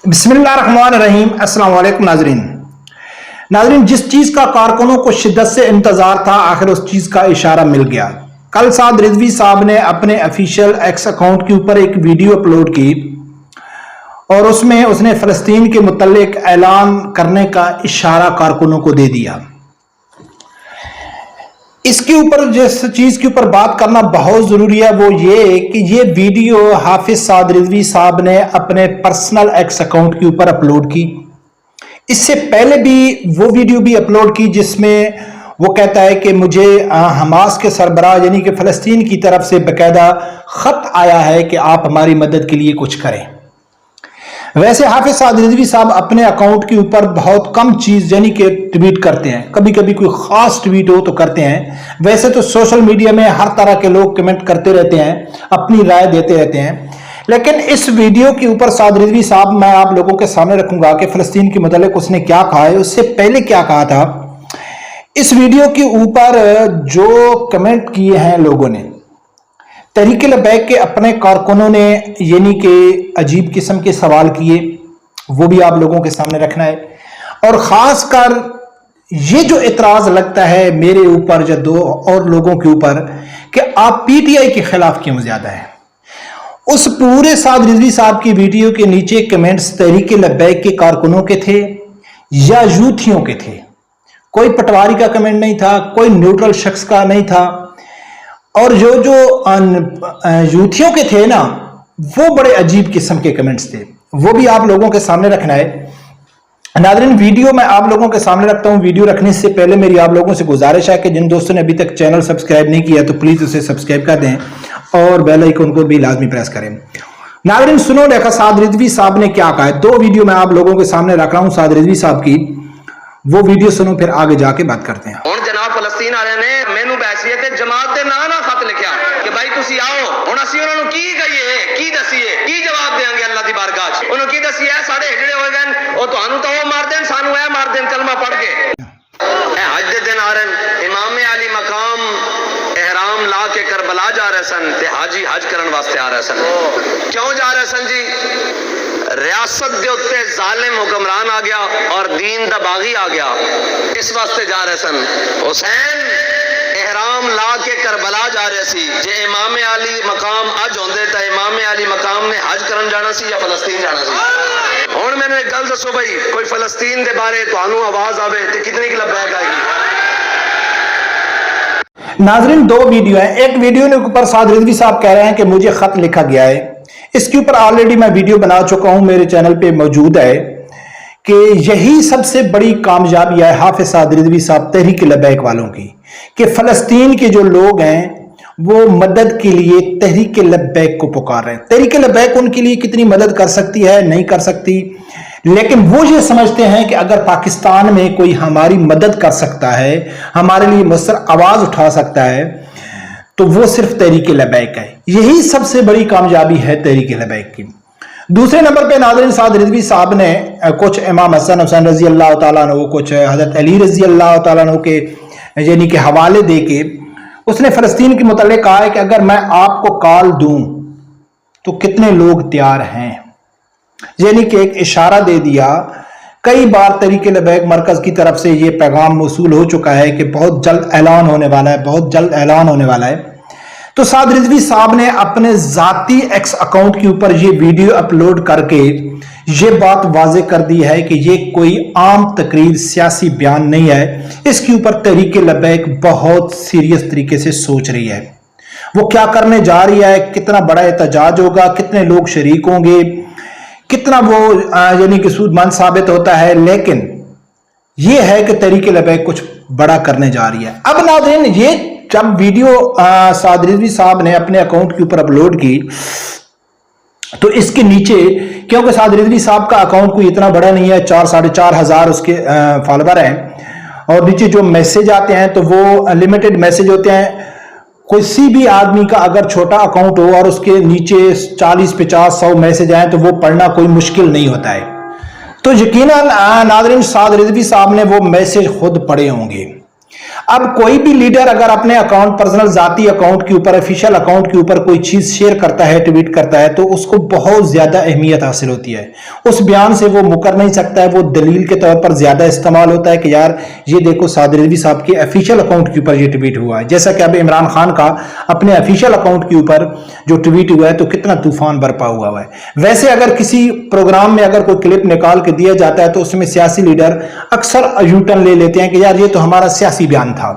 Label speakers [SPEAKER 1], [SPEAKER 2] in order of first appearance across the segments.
[SPEAKER 1] बिस्मिल्लाहिर्रहमानिर्रहीम। अस्सलाम वालेकुम नाजरीन, जिस चीज़ का कारकुनों को शिद्दत से इंतज़ार था, आखिर उस चीज़ का इशारा मिल गया। कल साद रिजवी साहब ने अपने ऑफिशियल एक्स अकाउंट के ऊपर एक वीडियो अपलोड की और उसमें उसने फ़लस्तीन के मुतल्लिक ऐलान करने का इशारा कारकुनों को दे दिया। इसके ऊपर जिस चीज़ के ऊपर बात करना बहुत ज़रूरी है वो ये कि ये वीडियो हाफिज साद रिजवी साहब ने अपने पर्सनल एक्स अकाउंट के ऊपर अपलोड की। इससे पहले भी वो वीडियो भी अपलोड की जिसमें वो कहता है कि मुझे हमास के सरबराह यानी कि फ़लस्तीन की तरफ से बाकायदा ख़त आया है कि आप हमारी मदद के लिए कुछ करें। वैसे हाफिज साद रिजवी साहब अपने अकाउंट के ऊपर बहुत कम चीज़ यानी कि ट्वीट करते हैं, कभी कभी कोई ख़ास ट्वीट हो तो करते हैं। वैसे तो सोशल मीडिया में हर तरह के लोग कमेंट करते रहते हैं, अपनी राय देते रहते हैं, लेकिन इस वीडियो के ऊपर साद रिजवी साहब मैं आप लोगों के सामने रखूंगा कि फ़लस्तीन के मुतालिक उसने क्या कहा है, उससे पहले क्या कहा था। इस वीडियो के ऊपर जो कमेंट किए हैं लोगों ने, तहरीक लबैक के अपने कारकुनों ने यानी कि अजीब किस्म के सवाल किए, वो भी आप लोगों के सामने रखना है। और ख़ास कर ये जो इतराज़ लगता है मेरे ऊपर या दो और लोगों के ऊपर कि आप पीटीआई के खिलाफ क्यों ज़्यादा है, उस पूरे साद रिजवी साहब की वीडियो के नीचे कमेंट्स तहरीक लबैक के कारकुनों के थे या यूथियों के थे। कोई पटवारी का कमेंट नहीं था, कोई न्यूट्रल शख्स का नहीं था। और जो यूथियों के थे ना, वो बड़े अजीब किस्म के कमेंट्स थे, वो भी आप लोगों के सामने रखना है। नाज़रीन, वीडियो मैं आप लोगों के सामने रखता हूं। वीडियो रखने से पहले मेरी आप लोगों से गुजारिश है कि जिन दोस्तों ने अभी तक चैनल सब्सक्राइब नहीं किया तो प्लीज उसे सब्सक्राइब कर दें और बेल आइकन को भी लाजमी प्रेस करें। नाज़रीन सुनो, देखा साद रिजवी साहब ने क्या कहा है। दो वीडियो मैं आप लोगों के सामने रख रहा हूं साद रिजवी साहब की, वो वीडियो सुनो फिर आगे जाके बात करते हैं।
[SPEAKER 2] जनाब फलस्तीन वाले ने मैनू बैसीयत जमात के ना खत लिखा कि भाई तुसी आओ, हुण असीं उन्हां नूं की कहिए, की दसीए, की जवाब देंगे अल्लाह दी बारगाह च। उन्हां की दसीए साडे हिजड़े होए गए ओ तुहानू तो वो मार देन, सानू ऐ मार देन कलमा पढ़ के। हज दे दिन आ रहे, इमाम अली मकाम एहराम ला के करबला जा रहे सन ते हाजी हज करन वास्ते आ रहे सन। क्यों जा रहे सन जी? रियासत के उत्ते जालिम हुक्मरान आ गया और दीन दा बागी आ गया, इस वास्ते जा रहे सन। हुसैन एहराम ला के करबला जा रहे सी, जे इमाम अली मकाम अज होंदे ता इमाम अली मकाम ने हज करन जाना सी या फलस्तीन जाना सी। हुण मैंने एक गल दसो भाई, कोई फलस्तीन दे बारे तुहानू आवाज आवे ते कितनी की लबैक आएगी?
[SPEAKER 1] नाजरीन दो वीडियो है। एक वीडियो के ऊपर साद रिजवी साहब कह रहे हैं कि मुझे खत लिखा गया है। इसके ऊपर ऑलरेडी मैं वीडियो बना चुका हूं, मेरे चैनल पे मौजूद है कि यही सबसे बड़ी कामयाबी है हाफिज साद रिजवी साहब तहरीक लबैक वालों की कि फलस्तीन के जो लोग हैं वो मदद के लिए तहरीक लबैक को पुकार रहे हैं। तहरीक लबैक उनके लिए कितनी मदद कर सकती है, नहीं कर सकती, लेकिन वो ये समझते हैं कि अगर पाकिस्तान में कोई हमारी मदद कर सकता है, हमारे लिए मुसर आवाज उठा सकता है, तो वो सिर्फ तहरीक लबैक है। यही सबसे बड़ी कामयाबी है तहरीक लबैक की। दूसरे नंबर पे नाज़रीन साद रिजवी साहब ने कुछ इमाम हसन हुसैन रजी अल्लाह तआला अन्हु, कुछ हजरत अली रजी अल्लाह तआला अन्हु के यानी कि हवाले दे के उसने फलस्तीन के मुतालिक कहा है कि अगर मैं आपको कॉल दूं तो कितने लोग तैयार हैं, यानी कि एक इशारा दे दिया। कई बार तहरीक लबैक मरकज की तरफ से ये पैगाम मौसूल हो चुका है कि बहुत जल्द ऐलान होने वाला है, बहुत जल्द ऐलान होने वाला है। तो साद रिजवी साहब ने अपने जाती एक्स अकाउंट के ऊपर ये वीडियो अपलोड करके ये बात वाजे कर दी है कि ये कोई आम तकरीर सियासी बयान नहीं है। इसके ऊपर तहरीक लबैक बहुत सीरियस तरीके से सोच रही है वो क्या करने जा रही है, कितना बड़ा एहतजाज होगा, कितने लोग शरीक होंगे, कितना वो यानी कि सूदमंद साबित होता है। लेकिन ये है कि तहरीक लबैक कुछ बड़ा करने जा रही है। अब नाज़रीन ये जब वीडियो साद रिजवी साहब ने अपने अकाउंट के ऊपर अपलोड की तो इसके नीचे, क्योंकि साद रिजवी साहब का अकाउंट कोई इतना बड़ा नहीं है, 4-4.5 हजार उसके फॉलोवर हैं, और नीचे जो मैसेज आते हैं तो वो लिमिटेड मैसेज होते हैं। किसी भी आदमी का अगर छोटा अकाउंट हो और उसके नीचे 40-50-100 मैसेज आए तो वो पढ़ना कोई मुश्किल नहीं होता है। तो यकीनन नाज़रीन साद रिजवी साहब ने वो मैसेज खुद पढ़े होंगे। अब कोई भी लीडर अगर अपने अकाउंट, पर्सनल जाती अकाउंट के ऊपर, ऑफिशियल अकाउंट के ऊपर कोई चीज शेयर करता है, ट्वीट करता है, तो उसको बहुत ज्यादा अहमियत हासिल होती है। उस बयान से वो मुकर नहीं सकता है, वो दलील के तौर पर ज्यादा इस्तेमाल होता है कि यार ये देखो साद रिजवी साहब के ऑफिशियल अकाउंट के ऊपर ये ट्वीट हुआ है। जैसा कि अब इमरान खान का अपने ऑफिशियल अकाउंट के ऊपर जो ट्वीट हुआ है तो कितना तूफान बरपा हुआ है। वैसे अगर किसी प्रोग्राम में अगर कोई क्लिप निकाल के दिया जाता है तो उसमें सियासी लीडर अक्सर यूटर्न ले लेते हैं कि यार ये तो हमारा सियासी बयान था,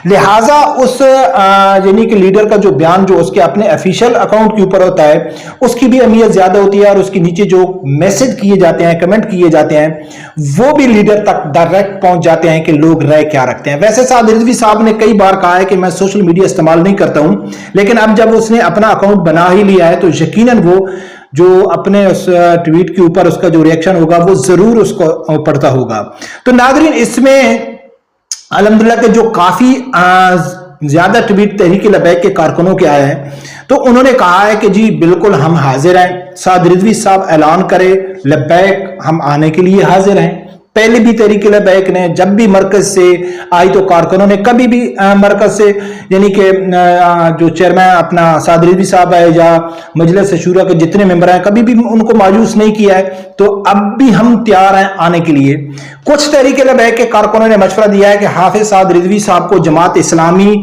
[SPEAKER 1] लिहाजा उस यानी कि लीडर का जो बयान जो उसके अपने ऑफिशियल अकाउंट के ऊपर होता है उसकी भी अहमियत ज्यादा होती है, और उसके नीचे जो मैसेज किए जाते हैं, कमेंट किए जाते हैं, वो भी लीडर तक डायरेक्ट पहुंच जाते हैं कि लोग राय क्या रखते हैं। वैसे साद रिजवी साहब ने कई बार कहा है कि मैं सोशल मीडिया इस्तेमाल नहीं करता हूं, लेकिन अब जब उसने अपना अकाउंट बना ही लिया है तो यकीनन वो जो अपने उस ट्वीट के ऊपर उसका जो रिएक्शन होगा वो जरूर उसको पढ़ता होगा। तो नाज़रीन, इसमें अल्हम्दुलिल्लाह के जो काफी ज्यादा ट्वीट तहरीक लबैक के कारकुनों के आए हैं, तो उन्होंने कहा है कि जी बिल्कुल हम हाजिर हैं, साद रिजवी साहब ऐलान करे लबैक, हम आने के लिए हाजिर हैं। पहले भी तहरीक लबैक ने जब भी मरकज से आई तो कारकुनों ने कभी भी मरकज से यानी कि जो चेयरमैन अपना साद रिजवी साहब है या मजलिस शूरा के जितने मेंबर हैं कभी भी उनको मायूस नहीं किया है। तो अब भी हम तैयार हैं आने के लिए। कुछ तहरीक लबैक के कारकुनों ने मशवरा दिया है कि हाफिज साद रिजवी साहब को जमात इस्लामी,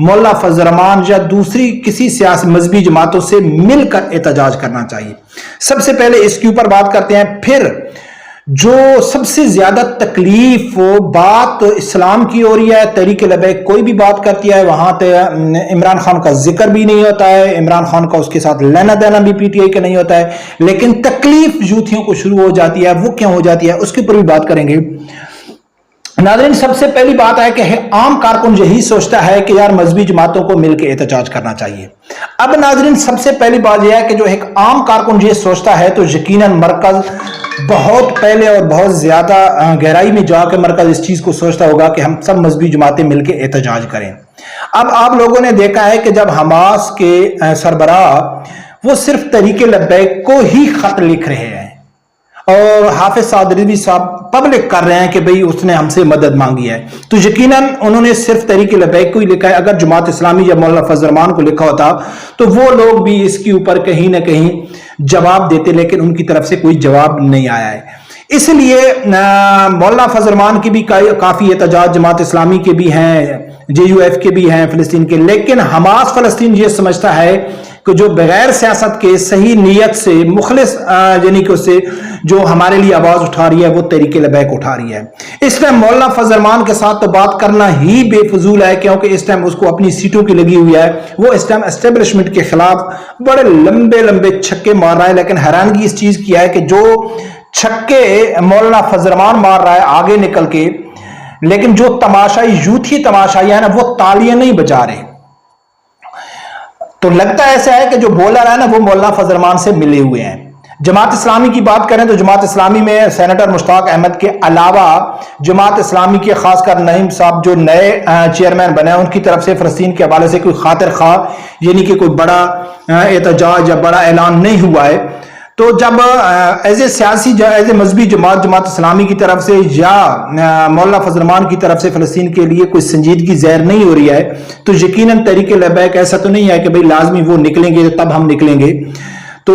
[SPEAKER 1] मौला फजल रहमान या दूसरी किसी सियासी मजहबी जमातों से मिलकर एहतजाज करना चाहिए। सबसे पहले इसके ऊपर बात करते हैं। फिर जो सबसे ज्यादा तकलीफ बात इस्लाम की हो रही है, तहरीक लबैक कोई भी बात करती है वहां इमरान खान का जिक्र भी नहीं होता है, इमरान खान का उसके साथ लेना देना भी पीटीआई का नहीं होता है, लेकिन तकलीफ यूथियों को शुरू हो जाती है। वो क्यों हो जाती है उसके ऊपर भी बात करेंगे। नाज़रीन, सबसे पहली बात है कि आम कारकुन यही सोचता है कि यार मजहबी जमातों को मिलकर एहतजाज करना चाहिए। अब नाज़रीन, सबसे पहली बात यह है कि जो एक आम कारकुन ये सोचता है तो यकीनन मरकज बहुत पहले और बहुत ज्यादा गहराई में जाकर मरकज इस चीज को सोचता होगा कि हम सब मजहबी जमातें मिलकर एहतजाज करें। अब आप लोगों ने देखा है कि जब हमास के सरबराह वो सिर्फ तहरीक लबैक को ही खत लिख रहे हैं और हाफिज साद रिजवी साहब पब्लिक कर रहे हैं कि भाई उसने हमसे मदद मांगी है, तो यकीनन उन्होंने सिर्फ तहरीक लबैक को ही लिखा है। अगर जमात इस्लामी या मौलाना फजल रहमान को लिखा होता तो वो लोग भी इसके ऊपर कहीं ना कहीं जवाब देते, लेकिन उनकी तरफ से कोई जवाब नहीं आया है। इसलिए मौलाना फजल रहमान की भी काफी एहतजाज जमात इस्लामी के भी हैं, JUF के भी हैं फिलिस्तीन के, लेकिन हमास फलस्तीन ये समझता है कि जो बगैर सियासत के सही नीयत से मुखलिस यानी कि उससे जो हमारे लिए आवाज उठा रही है वो तहरीक लबैक उठा रही है। इस टाइम मौलाना फजल रहमान के साथ तो बात करना ही बेफजूल है, क्योंकि इस टाइम उसको अपनी सीटों की लगी हुई है। वो इस टाइम एस्टेब्लिशमेंट के खिलाफ बड़े लंबे लंबे छक्के मार रहा है, लेकिन हैरानगी इस चीज की है कि जो छक्के मौलाना फजल रहमान मार रहा है आगे निकल के, लेकिन जो तमाशाई यूथी तमाशाई है ना वो तालियां नहीं बजा रहे। तो लगता ऐसा है कि जो बॉलर है ना वो मौलाना फजल रहमान से मिले हुए हैं। जमात इस्लामी की बात करें तो जमात इस्लामी में सेनेटर मुश्ताक अहमद के अलावा जमात इस्लामी के खासकर नईम साहब जो नए चेयरमैन बने हैं उनकी तरफ से फलस्तीन के हवाले से कोई खातिर खा यानी कि कोई बड़ा एहतजाज या बड़ा ऐलान नहीं हुआ है। तो जब एज ए सियासी एज ए मजहबी जमात इस्लामी की तरफ से या मौलाना फजल रहमान की तरफ से फलस्तीन के लिए कोई संजीदगी ज़ाहिर नहीं हो रही है, तो यकीनन तहरीक लबैक ऐसा तो नहीं है कि भाई लाजमी वो निकलेंगे तब हम निकलेंगे। तो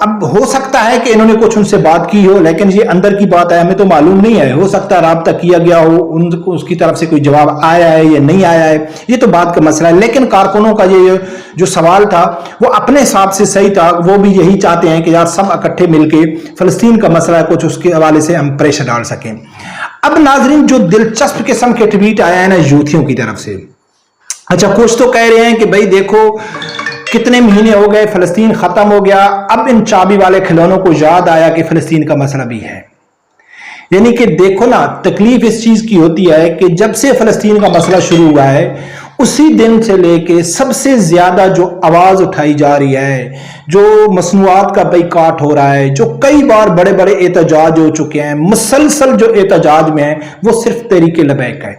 [SPEAKER 1] अब हो सकता है कि इन्होंने कुछ उनसे बात की हो, लेकिन ये अंदर की बात है, हमें तो मालूम नहीं है। हो सकता है राब्ता किया गया हो, उनको उसकी तरफ से कोई जवाब आया है या नहीं आया है, ये तो बात का मसला है। लेकिन कारकुनों का ये जो सवाल था वो अपने हिसाब से सही था। वो भी यही चाहते हैं कि यार सब इकट्ठे मिलके फलस्तीन का मसला है कुछ उसके हवाले से हम प्रेशर डाल सकें। अब नाजरीन, जो दिलचस्प किस्म के ट्वीट आया है ना यूथियों की तरफ से, अच्छा कुछ तो कह रहे हैं कि भाई देखो कितने महीने हो गए, फलस्तीन खत्म हो गया, अब इन चाबी वाले खिलौनों को याद आया कि फलस्तीन का मसला भी है। यानी कि देखो ना, तकलीफ इस चीज की होती है कि जब से फलस्तीन का मसला शुरू हुआ है उसी दिन से लेके सबसे ज्यादा जो आवाज उठाई जा रही है, जो मसनूआत का बैकाट हो रहा है, जो कई बार बड़े बड़े एहतजाज हो चुके हैं, मुसलसल जो एहतजाज में है वो सिर्फ तहरीक लबैक है।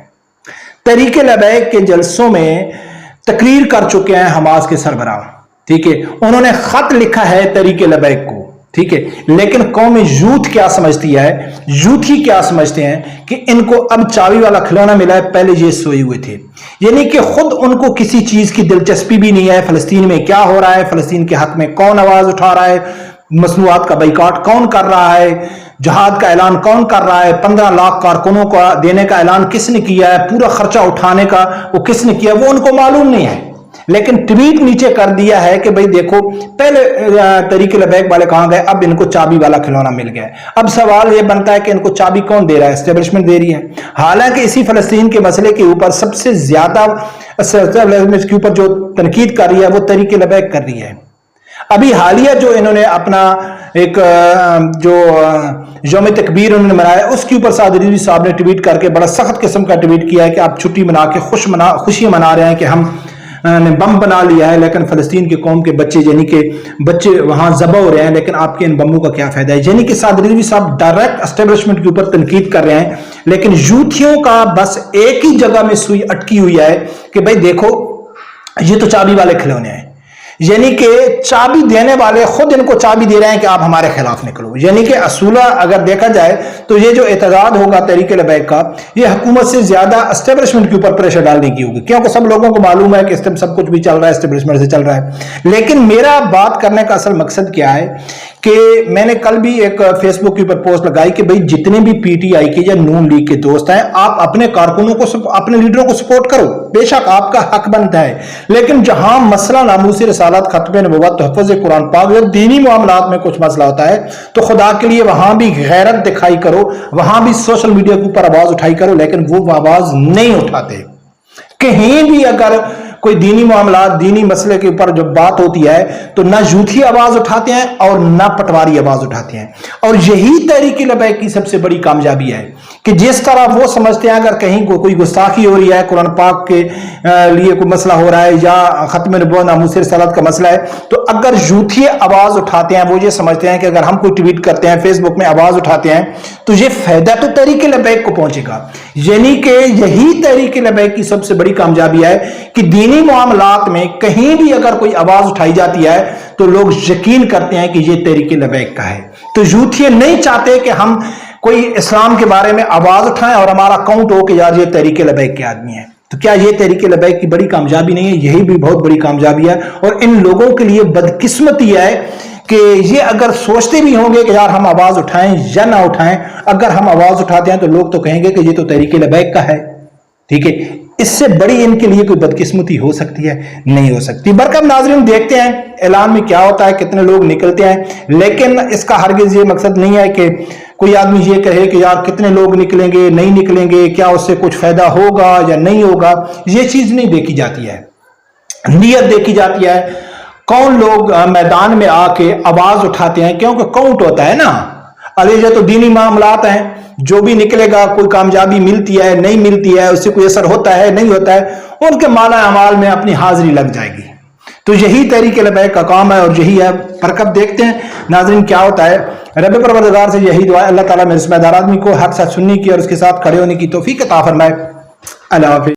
[SPEAKER 1] तहरीक लबैक के जलसों में तकरीर कर चुके हैं हमास के सरबराह, ठीक है, उन्होंने खत लिखा है तहरीक लबैक को ठीक है। लेकिन कौम यूथ क्या समझती है, यूथ ही क्या समझते हैं कि इनको अब चाबी वाला खिलौना मिला है, पहले ये सोए हुए थे। यानी कि खुद उनको किसी चीज की दिलचस्पी भी नहीं है। फलस्तीन में क्या हो रहा है, फलस्तीन के हक में कौन आवाज उठा रहा है, मसनूआत का बाइकाट कौन कर रहा है, जहाद का ऐलान कौन कर रहा है, 15 लाख कारकुनों को देने का ऐलान किसने किया है, पूरा खर्चा उठाने का वो किसने किया, वो उनको मालूम नहीं है। लेकिन ट्वीट नीचे कर दिया है कि भाई देखो, पहले तरीके लबैक वाले कहां गए, अब इनको चाबी वाला खिलौना मिल गया है। अब सवाल यह बनता है कि इनको चाबी कौन दे रहा है, एस्टेब्लिशमेंट दे रही है। हालांकि इसी फलस्तीन के मसले के ऊपर सबसे ज्यादा एस्टेब्लिशमेंट के ऊपर जो तनकीद कर रही है वो तरीके लबैक कर रही है। अभी हालिया जो इन्होंने अपना एक जो यौम तकबीर उन्होंने मनाया, उसके ऊपर साद रिजवी साहब ने ट्वीट करके बड़ा सख्त किस्म का ट्वीट किया है कि आप छुट्टी मना के खुशी मना रहे हैं कि हम ने बम बना लिया है, लेकिन फलस्तीन के कौम के बच्चे यानी कि बच्चे वहां ज़बह हो रहे हैं, लेकिन आपके इन बमों का क्या फायदा है। यानी कि साद रिजवी साहब डायरेक्ट एस्टेब्लिशमेंट के ऊपर तनकीद कर रहे हैं, लेकिन यूथियों का बस एक ही जगह में सुई अटकी हुई है कि भाई देखो ये तो चाबी वाले खिलौने हैं। यानी कि चाबी देने वाले खुद इनको चाबी दे रहे हैं कि आप हमारे खिलाफ निकलो। यानी कि असूला अगर देखा जाए तो ये जो एतजाद होगा तहरीक लबैक का, ये हुकूमत से ज्यादा एस्टेब्लिशमेंट के ऊपर प्रेशर डालने की होगी, क्योंकि सब लोगों को मालूम है कि इस टाइम सब कुछ भी चल रहा है एस्टेब्लिशमेंट से चल रहा है। लेकिन मेरा बात करने का असल मकसद क्या है कि मैंने कल भी एक फेसबुक के ऊपर पोस्ट लगाई कि भाई जितने भी पीटीआई के या नून लीग के दोस्त हैं, आप अपने कारकुनों को, अपने लीडरों को सपोर्ट करो, बेशक आपका हक बनता है। लेकिन जहां मसला नामूसी रिसालत, खत्म नबुव्वत, तहफ़्फ़ुज़ कुरान पाक या दीनी मामलात में कुछ मसला होता है तो खुदा के लिए वहां भी गैरत दिखाई करो, वहां भी सोशल मीडिया के ऊपर आवाज उठाई करो। लेकिन वो आवाज नहीं उठाते। कहीं भी अगर कोई दीनी मामला, दीनी मसले के ऊपर जब बात होती है तो ना यूथी आवाज उठाते हैं और ना पटवारी आवाज उठाते हैं। और यही तहरीक लबैक की सबसे बड़ी कामयाबी है कि जिस तरह वो समझते हैं अगर कहीं कोई गुस्ताखी हो रही है, कुरान पाक के लिए कोई मसला हो रहा है या खत्म नबुव्वत, नामूस रिसालत का मसला है, तो अगर यूथी आवाज उठाते हैं, वो ये समझते हैं कि अगर हम कोई ट्वीट करते हैं, फेसबुक में आवाज उठाते हैं तो ये फायदा तो तहरीक लबैक को पहुंचेगा। यानी कि यही तहरीक लबैक की सबसे बड़ी कामयाबी है कि दीनी मामलात में कहीं भी अगर कोई आवाज उठाई जाती है तो लोग यकीन करते हैं कि ये तहरीक लबैक का है। तो यूथ ये नहीं चाहते कि हम कोई इस्लाम के बारे में आवाज उठाएं और हमारा काउंट हो कि यार ये तहरीक लबैक के आदमी है। तो क्या ये तहरीक लबैक की बड़ी कामयाबी नहीं है? यही भी बहुत बड़ी कामयाबी है। और इन लोगों के लिए बदकिस्मती है कि ये अगर सोचते भी होंगे कि यार हम आवाज उठाएं या ना उठाएं, अगर हम आवाज उठाते हैं तो लोग तो कहेंगे कि ये तो तहरीक लबैक का है। ठीक है, इससे बड़ी इनके लिए कोई बदकिस्मती हो सकती है? नहीं हो सकती। बरकत नाज़रीन, देखते हैं ऐलान में क्या होता है, कितने लोग निकलते हैं। लेकिन इसका हरगिज ये मकसद नहीं है कि कोई आदमी ये कहे कि यार कितने लोग निकलेंगे, नहीं निकलेंगे, क्या उससे कुछ फायदा होगा या नहीं होगा। ये चीज नहीं देखी जाती है, नीयत देखी जाती है। कौन लोग मैदान में आके आवाज उठाते हैं, क्योंकि काउंट होता है ना। अरे ये तो दीनी मामलात हैं, जो भी निकलेगा कोई कामयाबी मिलती है नहीं मिलती है, उससे कोई असर होता है नहीं होता है, उनके माला अमाल में अपनी हाजिरी लग जाएगी। तो यही तहरीक लबैक का काम है और यही है। पर कब देखते हैं नाज़रीन क्या होता है। रब परवरदिगार से यही दुआ है, अल्लाह ताला मेरे जिम्मेदार आदमी को हक साथ सुनने की और उसके साथ खड़े होने की तौफीक अता फरमाए। अल्लाह हाफ़िज़।